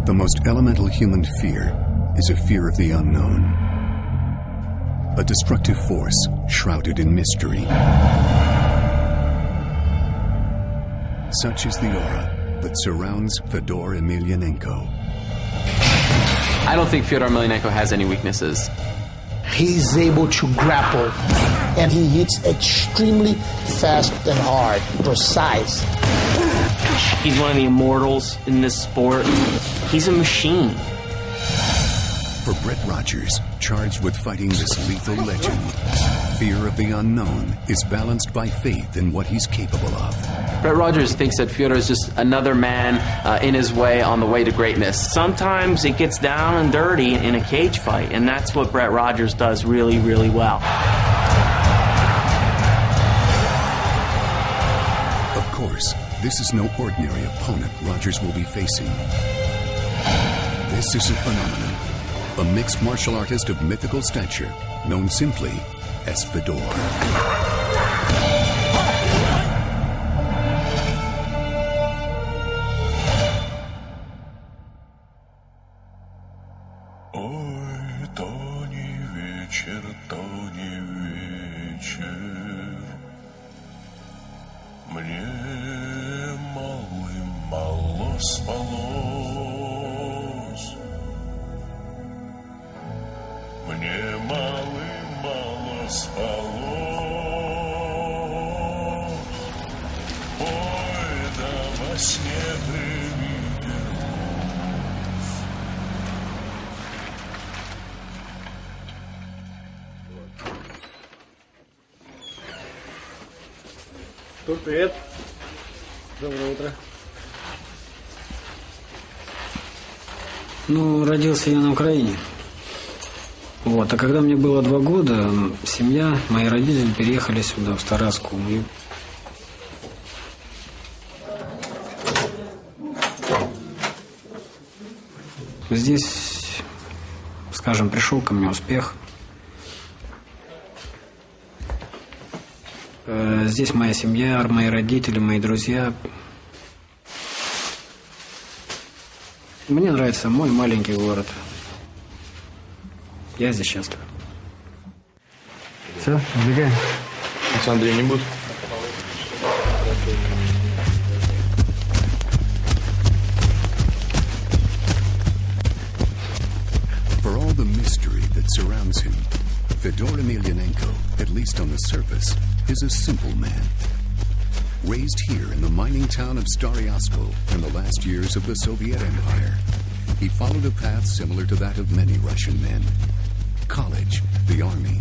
The most elemental human fear is a fear of the unknown. A destructive force shrouded in mystery. Such is the aura that surrounds Fedor Emelianenko. I don't think Fyodor Emelianenko has any weaknesses. He's able to grapple, and he hits extremely fast and hard, precise. He's one of the immortals in this sport. He's a machine. For Brett Rogers, charged with fighting this lethal legend, fear of the unknown is balanced by faith in what he's capable of. Brett Rogers thinks that Fyodor is just another man in his way on the way to greatness. Sometimes it gets down and dirty in a cage fight, and that's what Brett Rogers does really, really well. Of course, this is no ordinary opponent Rogers will be facing. This is a phenomenon, a mixed martial artist of mythical stature, known simply as Fedor. Привет. Доброе утро. Ну, родился я на Украине. Вот, а когда мне было 2 года, семья, мои родители переехали сюда, в Стараску. И... Здесь, скажем, пришел ко мне успех. Здесь моя семья, мои родители, мои друзья. Мне нравится мой маленький город. Я здесь счастлив. Все, убегаем. Андрей не будет. For all the mystery that surrounds him, Fedor Emelianenko, at least on the surface, is a simple man. Raised here in the mining town of Staryasko in the last years of the Soviet Empire, he followed a path similar to that of many Russian men. College, the army,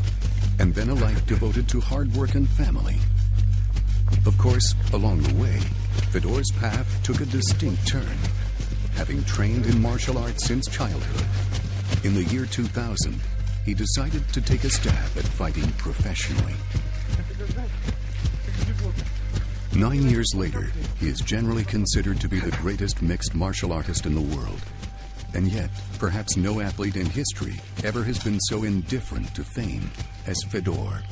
and then a life devoted to hard work and family. Of course, along the way, Fedor's path took a distinct turn. Having trained in martial arts since childhood, in the year 2000, he decided to take a stab at fighting professionally. 9 years later, he is generally considered to be the greatest mixed martial artist in the world. And yet, perhaps no athlete in history ever has been so indifferent to fame as Fedor.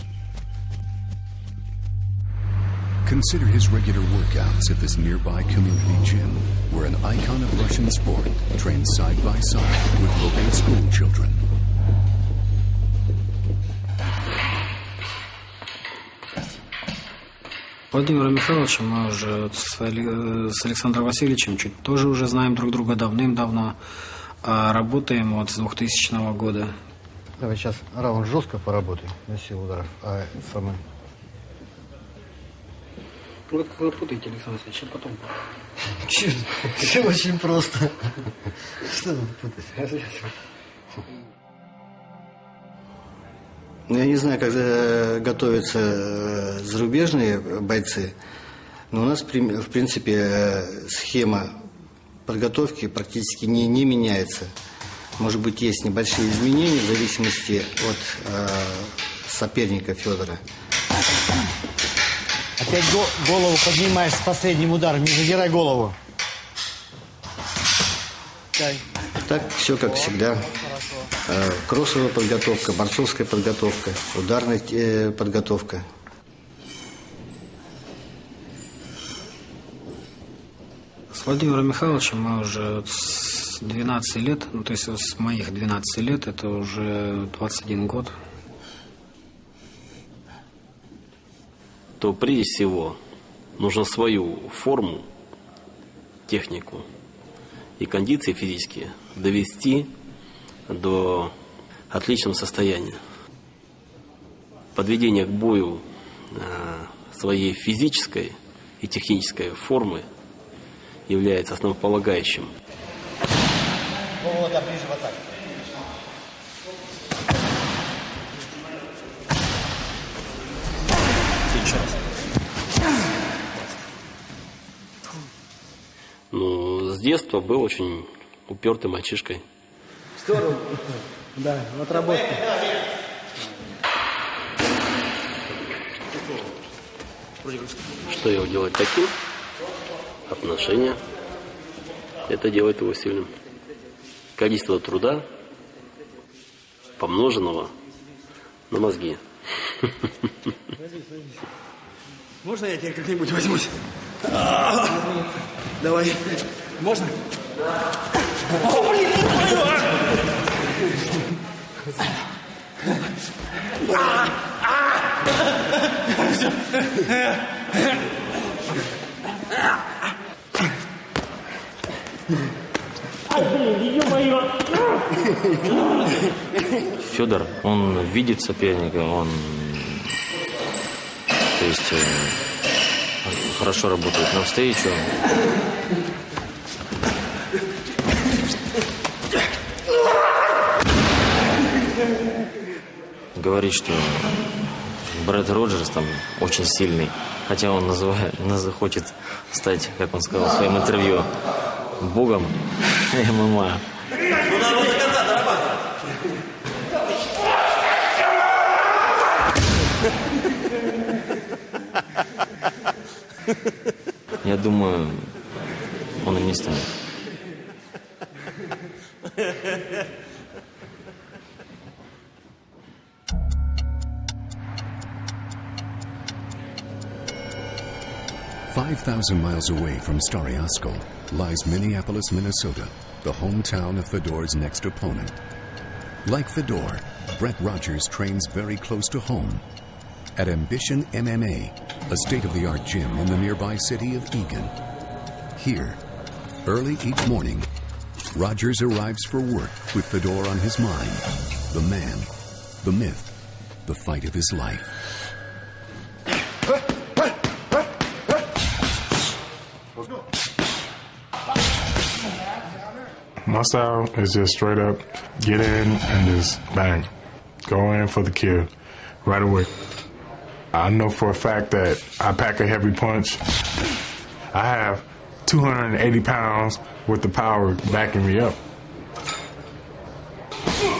Consider his regular workouts at this nearby community gym, where an icon of Russian sport trains side by side with local school children. Владимира Михайловича мы уже с Александром Васильевичем тоже уже знаем друг друга давным-давно. А работаем вот с 2000 года. Давай сейчас раунд жестко поработаем на силу ударов. А самое... Вот когда путаете, Александр Васильевич, а потом... Все очень просто. Что тут путать? Я не знаю, как готовятся зарубежные бойцы, но у нас, в принципе, схема подготовки практически не меняется. Может быть, есть небольшие изменения в зависимости от соперника Федора. Опять голову поднимаешь с последним ударом, не задирай голову. Так, все как всегда. Кроссовая подготовка, борцовская подготовка, ударная подготовка. С Владимиром Михайловичем мы уже с с 12 лет, ну, то есть с моих 12 лет, это уже 21 год. То прежде всего нужно свою форму, технику и кондиции физические довести до отличного состояния. Подведение к бою своей физической и технической формы является основополагающим. Ну, с детства был очень упертым мальчишкой. Здорово. Да, отработка. Что его делать таким? Отношения. Это делает его сильным. Количество труда, помноженного на мозги. Можно я тебя как-нибудь возьмусь? Давай. Можно? О, блин, Федор, он видит соперника, он, то есть, хорошо работает навстречу. Говорит, что Брэд Роджерс там очень сильный, хотя он хочет стать, как он сказал в своем интервью, богом ММА. Я думаю, он им не станет. $5,000 miles away from Stary Oskol lies Minneapolis, Minnesota, the hometown of Fedor's next opponent. Like Fedor, Brett Rogers trains very close to home at Ambition MMA, a state-of-the-art gym in the nearby city of Eagan. Here, early each morning, Rogers arrives for work with Fedor on his mind. The man, the myth, the fight of his life. My style is just straight up get in and just bang. Go in for the kill right away. I know for a fact that I pack a heavy punch. I have 280 pounds worth of power backing me up.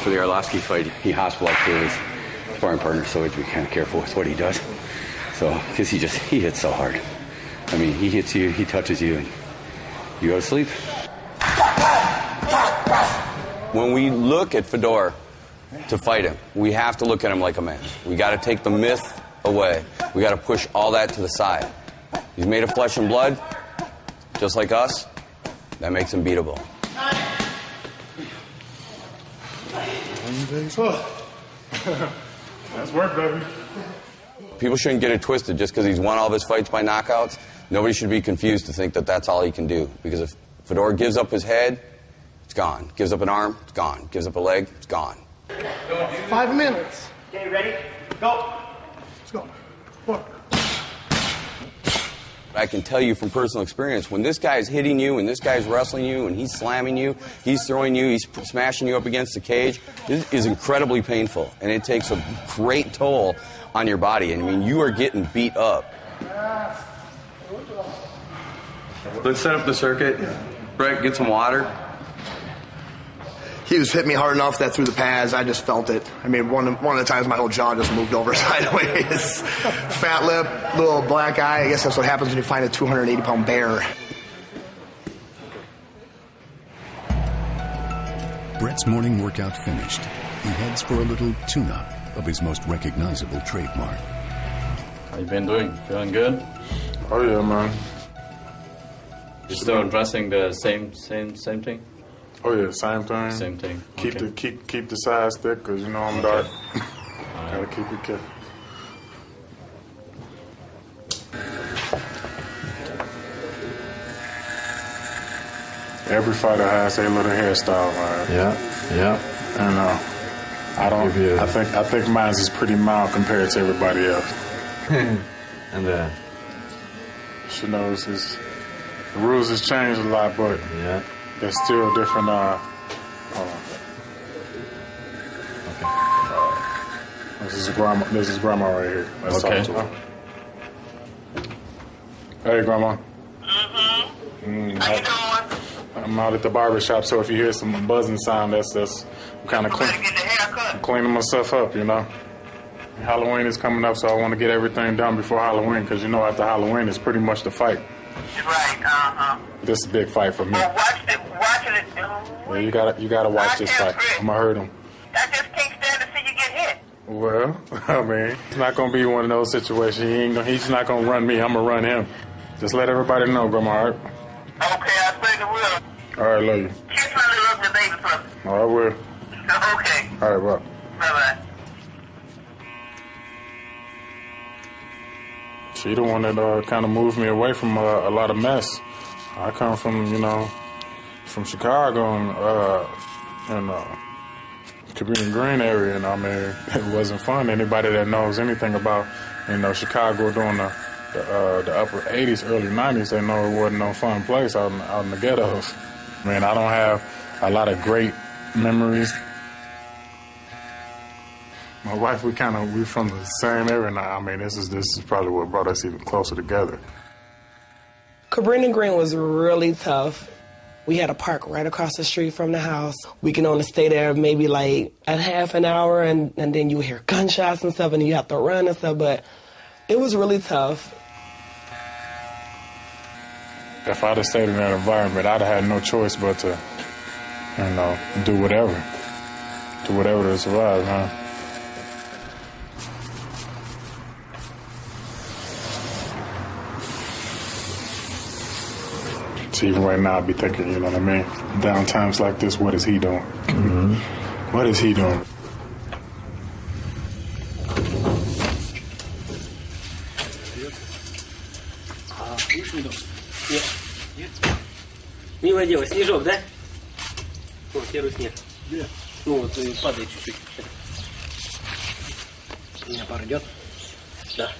For the Arlovsky fight, he hospitalized to his sparring partner, so we have to be kind of careful with what he does. So, because he hits so hard. I mean, he hits you, he touches you, and you go to sleep. When we look at Fedor to fight him, we have to look at him like a man. We got to take the myth away. We got to push all that to the side. He's made of flesh and blood, just like us. That makes him beatable. That's work, baby. People shouldn't get it twisted just because he's won all of his fights by knockouts. Nobody should be confused to think that that's all he can do. Because if Fedor gives up his head, it's gone. Gives up an arm, it's gone. Gives up a leg, it's gone. 5 minutes. Okay, ready? Go. Let's go. 4. I can tell you from personal experience, when this guy's hitting you, and this guy's wrestling you, and he's slamming you, he's throwing you, he's smashing you up against the cage, it is incredibly painful. And it takes a great toll on your body. I mean, you are getting beat up. Let's set up the circuit. Brett, get some water. He was hitting me hard enough that through the pads, I just felt it. I mean, one of the times my whole jaw just moved over sideways. Fat lip, little black eye. I guess that's what happens when you find a 280-pound bear. Brett's morning workout finished. He heads for a little tune-up of his most recognizable trademark. How you been doing? Feeling good? Oh yeah, man. You still dressing the same thing? Oh yeah, same thing. Same thing. Keep Okay. keep the sides thick, cause you know I'm dark. Gotta keep it kept. Every fighter has their little hairstyle, man. Yeah. And I don't. I think mine is pretty mild compared to everybody else. And She knows the rules has changed a lot, but yeah, there's still different. Hold on. Okay. This is grandma right here. Let's Okay. talk to her. Hey, grandma. I'm out at the barber shop, so if you hear some buzzing sound, that's I'm kind of cleaning myself up, you know. Halloween is coming up, so I want to get everything done before Halloween, because you know after Halloween it's pretty much the fight. Right. This is a big fight for me. Well, watching it. Yeah, you gotta watch this fight. I'm gonna hurt him. I just can't stand to see you get hit. Well, I mean, it's not gonna be one of those situations. He's not gonna run me. I'm gonna run him. Just let everybody know, grandma. All right? Okay, I certainly will. All right, love you. Kiss my little ugly baby for me. All right, I will. Okay. All right, bye. Bye-bye. She the one that kind of moved me away from a lot of mess. I come from, from Chicago and Cabrini Green area, and I mean, it wasn't fun. Anybody that knows anything about, Chicago during the upper 80s, early 90s, they know it wasn't no fun place out in the ghettos. I mean, I don't have a lot of great memories. My wife, we from the same area now. I mean, this is probably what brought us even closer together. Cabrini Green was really tough. We had a park right across the street from the house. We can only stay there maybe like a half an hour, and then you hear gunshots and stuff, and you have to run and stuff, but it was really tough. If I'd have stayed in that environment, I'd have had no choice but to, do whatever. Do whatever to survive, huh? So even right now, I'd be thinking, you know what I mean? Down times like this, what is he doing? Mm-hmm. What is he doing? Милое дело, снежок, да? Вот, первый снег. Да. Ну вот и падает чуть-чуть. Меня пар идет? Да.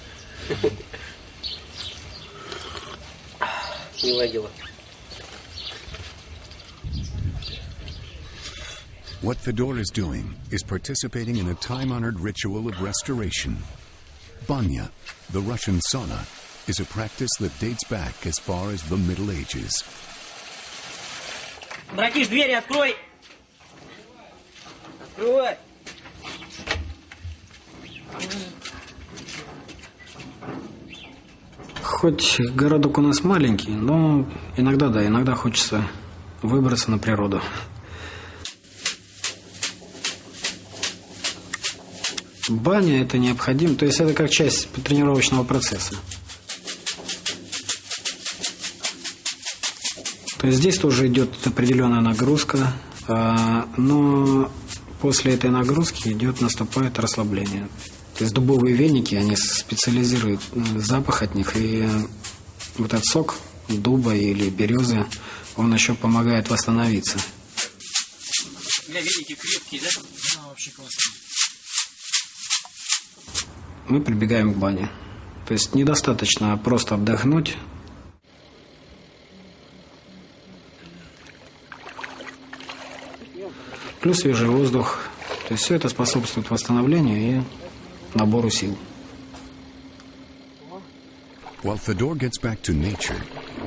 Милое дело. What Fedor is doing is participating in a time-honored ritual of restoration. Banya, the Russian sauna, is a practice that dates back as far as the Middle Ages. Братиш, двери открой! Открывай! Хоть городок у нас маленький, но иногда хочется выбраться на природу. Баня – это необходимо, то есть это как часть тренировочного процесса. То есть здесь тоже идет определенная нагрузка, но после этой нагрузки наступает расслабление. То есть дубовые веники, они специализируют запах от них, и вот этот сок дуба или березы, он еще помогает восстановиться. Бля, веники крепкие, да? Да, вообще классно. Мы прибегаем к бане. То есть недостаточно просто отдохнуть. Плюс свежий воздух. То есть все это способствует восстановлению и набору сил. While Fedor gets back to nature,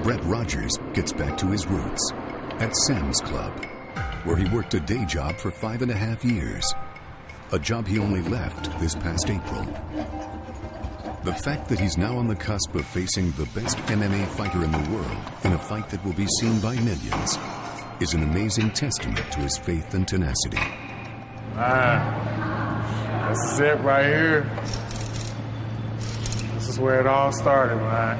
Brett Rogers gets back to his roots at Sam's Club, where he worked a day job for 5.5 years. A job he only left this past April. The fact that he's now on the cusp of facing the best MMA fighter in the world in a fight that will be seen by millions is an amazing testament to his faith and tenacity. Man, this is it right here. This is where it all started, man.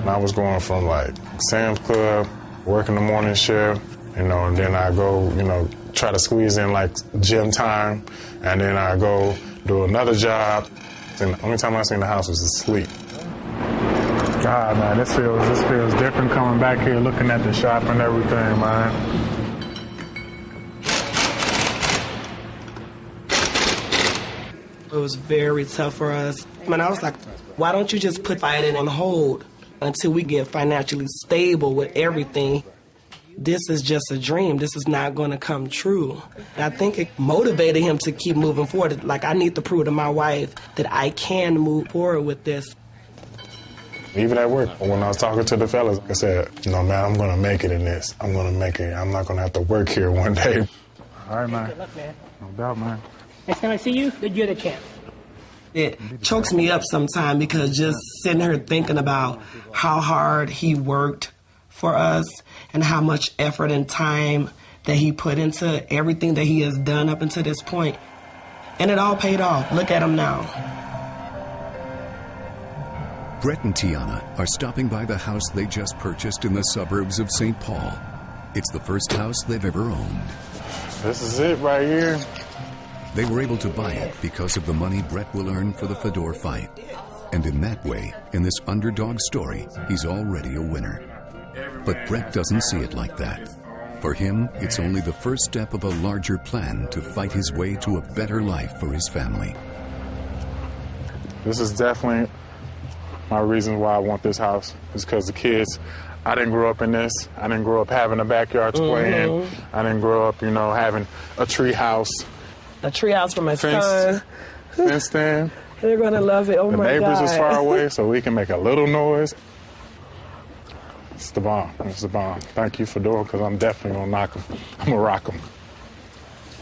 I was going from like Sam's Club, working the morning shift, you know, and then I go, you know, try to squeeze in like gym time, and then I go do another job. And the only time I seen the house was asleep. God, man, this feels different coming back here, looking at the shop and everything, man. It was very tough for us. I was like, why don't you just put fighting on hold until we get financially stable with everything? This is just a dream. This is not going to come true. And I think it motivated him to keep moving forward. Like, I need to prove to my wife that I can move forward with this. Even at work, when I was talking to the fellas, I said, no, man, I'm going to make it in this. I'm going to make it. I'm not going to have to work here one day. All right, man. Good luck, man. No doubt, man. Next time I see you, you're the champ. It chokes me up sometimes because just sitting here thinking about how hard he worked for us and how much effort and time that he put into everything that he has done up until this point. And it all paid off. Look at him now. Brett and Tiana are stopping by the house they just purchased in the suburbs of St. Paul. It's the first house they've ever owned. This is it right here. They were able to buy it because of the money Brett will earn for the Fedor fight. And in that way, in this underdog story, he's already a winner. But Brett doesn't see it like that. For him, it's only the first step of a larger plan to fight his way to a better life for his family. This is definitely my reason why I want this house. Is because the kids, I didn't grow up in this. I didn't grow up having a backyard to play in. I didn't grow up, you know, having a tree house. A treehouse for my son. Fenced in. They're going to love it. Oh, my God. The neighbors is far away, so we can make a little noise. It's the bomb. It's the bomb. Thank you, Fedor, because I'm definitely going to knock him. I'm going to rock him.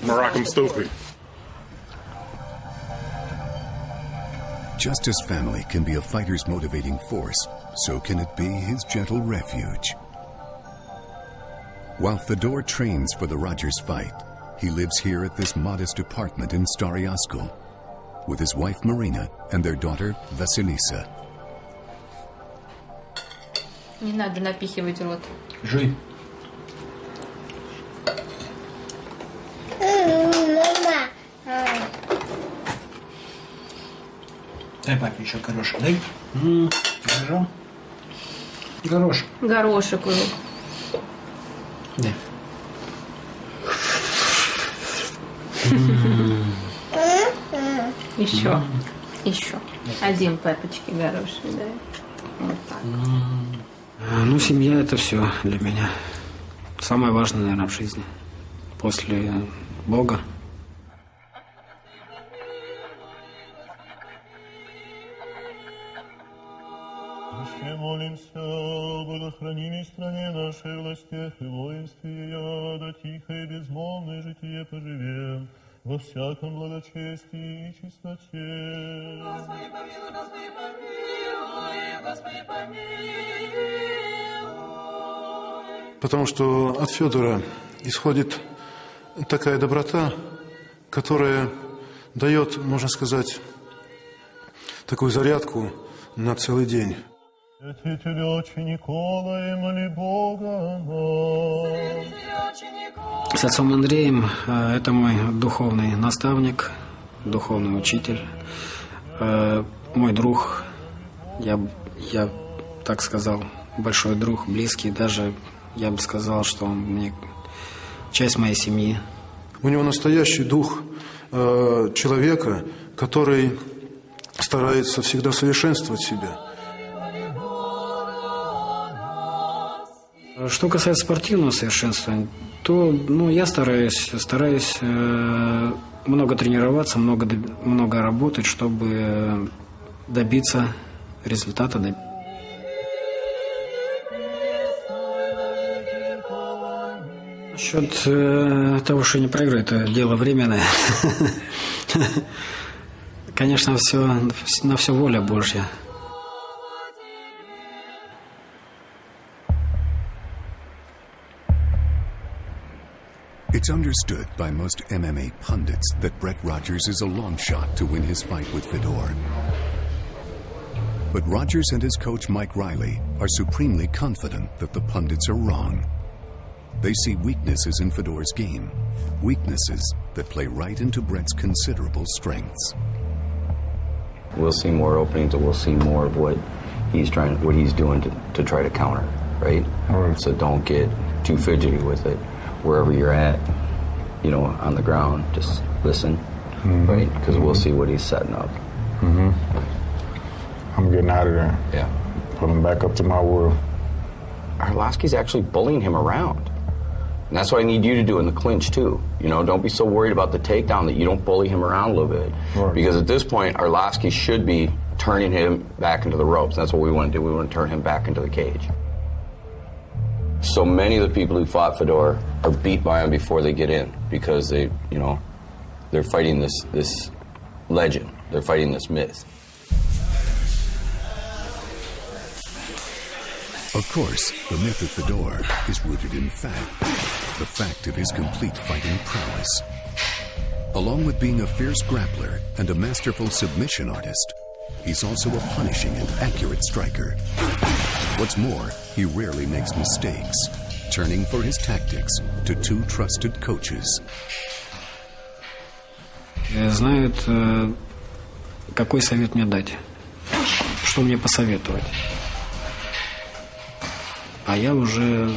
I'm going to rock him stupid. Just as family can be a fighter's motivating force, so can it be his gentle refuge. While Fedor trains for the Rogers fight, he lives here at this modest apartment in Stary Oskol with his wife Marina and their daughter Vasilisa. Не надо напихивать рот. Жуй. Дай папе еще горошек, дай. Хорошо? Горошек. Горошек. Да. Еще. Еще. Один папочке горошек, да. Вот так. Ну, семья — это все для меня. Самое важное, наверное, в жизни. После Бога. Молимся о благохранимой стране нашей, властях и воинстве ее, да тихо и безмолвное житие поживем во всяком благочестии и чистоте. Господи, помилуй, Господи, помилуй, Господи, помилуй. Потому что от Федора исходит такая доброта, которая дает, можно сказать, такую зарядку на целый день. Святитель отче Николай, моли Бога нам. С отцом Андреем это мой духовный наставник, духовный учитель, мой друг, я так сказал, большой друг, близкий, даже я бы сказал, что он мне часть моей семьи. У него настоящий дух человека, который старается всегда совершенствовать себя. Что касается спортивного совершенствования, то я стараюсь много тренироваться, много работать, чтобы добиться результата. Насчет того, что не проиграю, это дело временное. Конечно, на все воля Божья. It's understood by most MMA pundits that Brett Rogers is a long shot to win his fight with Fedor. But Rogers and his coach Mike Riley are supremely confident that the pundits are wrong. They see weaknesses in Fedor's game, weaknesses that play right into Brett's considerable strengths. We'll see more openings, and we'll see more of what he's doing to try to counter, right? So don't get too fidgety with it. Wherever you're at, on the ground, just listen, right? Because we'll see what he's setting up. I'm getting out of there. Yeah. Put him back up to my world. Arlovsky's actually bullying him around. And that's what I need you to do in the clinch, too. Don't be so worried about the takedown that you don't bully him around a little bit. Right. Because at this point, Arlovsky should be turning him back into the ropes. That's what we want to do. We want to turn him back into the cage. So many of the people who fought Fedor are beat by him before they get in because they're fighting this legend. They're fighting this myth. Of course, the myth of Fedor is rooted in fact, the fact of his complete fighting prowess. Along with being a fierce grappler and a masterful submission artist, he's also a punishing and accurate striker. What's more, he rarely makes mistakes, turning for his tactics to two trusted coaches. Знают, какой совет мне дать, что мне посоветовать. А я уже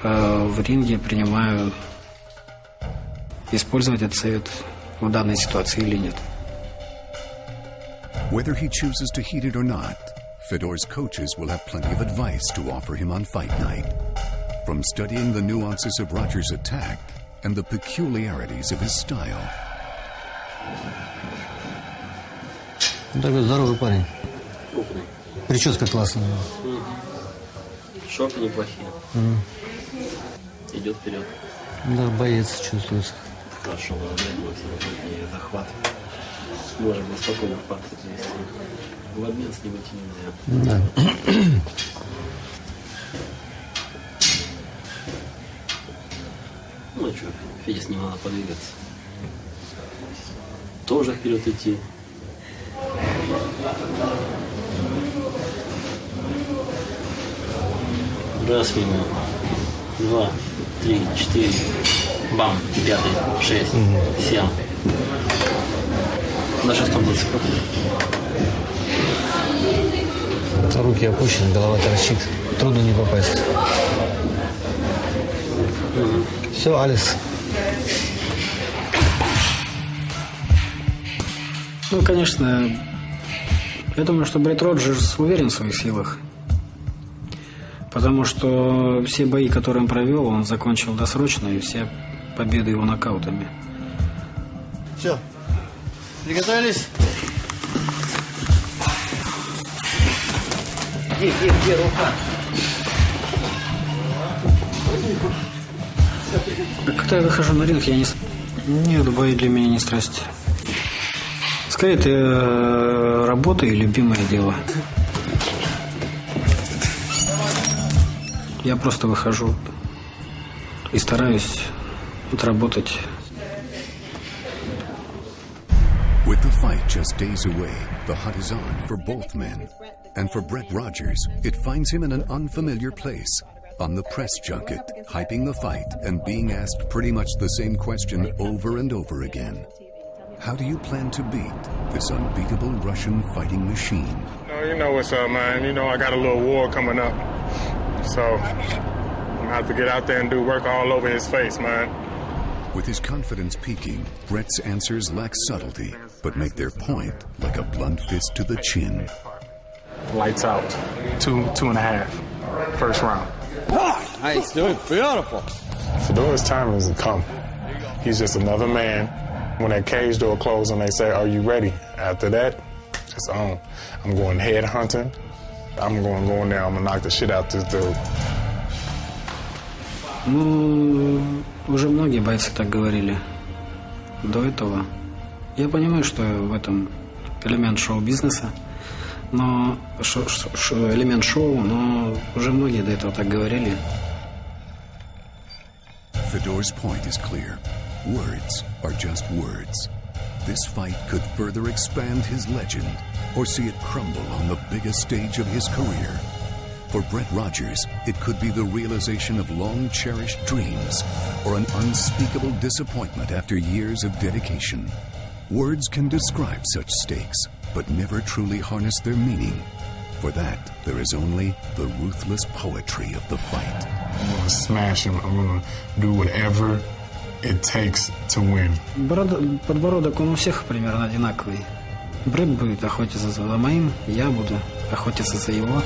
в ринге принимаю, использовать этот совет в данной ситуации или нет. Whether he chooses to heed it or not, Fedor's coaches will have plenty of advice to offer him on fight night. From studying the nuances of Roger's attack and the peculiarities of his style. Такой здоровый парень. Прическа классная. Шорты неплохие. Идет вперед. Да, боец чувствуется. Хорошо, и захват. Можно было спокойно в парке завести. В обмен с ним идти нельзя. Да. Ну что, Феде с ним надо подвигаться. Тоже вперед идти. Раз мимо. 2, 3, 4. Бам. 5, 6, 7. На 6-м зацепил. Руки опущены, голова торчит. Трудно не попасть. Все, Алекс. Ну, конечно, я думаю, что Бретт Роджерс уверен в своих силах. Потому что все бои, которые он провел, он закончил досрочно, и все победы его нокаутами. Все. Приготовились? Где рука? Когда я выхожу на ринг, я не... Нет, бои для меня не страсть. Скорее, это работа и любимое дело. Я просто выхожу и стараюсь отработать. With the fight just days away, the hunt is on for both men. And for Brett Rogers, it finds him in an unfamiliar place. On the press junket, hyping the fight and being asked pretty much the same question over and over again. How do you plan to beat this unbeatable Russian fighting machine? You know what's up, man. I got a little war coming up. So, I'm gonna have to get out there and do work all over his face, man. With his confidence peaking, Brett's answers lack subtlety, but make their point like a blunt fist to the chin. Lights out. 2.5. First round. Nice, dude. Beautiful. Fedor's time has come. He's just another man. When that cage door closes and they say, "Are you ready?" After that, it's on. I'm going head hunting. I'm going to go in there. I'm going to knock the shit out this dude. Ну, уже многие бойцы так говорили до этого. Я понимаю, что в этом элемент шоу-бизнеса, но элемент шоу, но уже многие до этого так говорили. Fedor's point is clear. Words are just words. This fight could further expand his legend or see it crumble on the biggest stage of his career. For Brett Rogers, it could be the realization of long-cherished dreams or an unspeakable disappointment after years of dedication. Words can describe such stakes, but never truly harness their meaning. For that, there is only the ruthless poetry of the fight. I'm going to smash him. I'm going to do whatever it takes to win. Подбородок он у всех примерно одинаковый. Брэд будет охотиться за моим, я буду охотиться за его.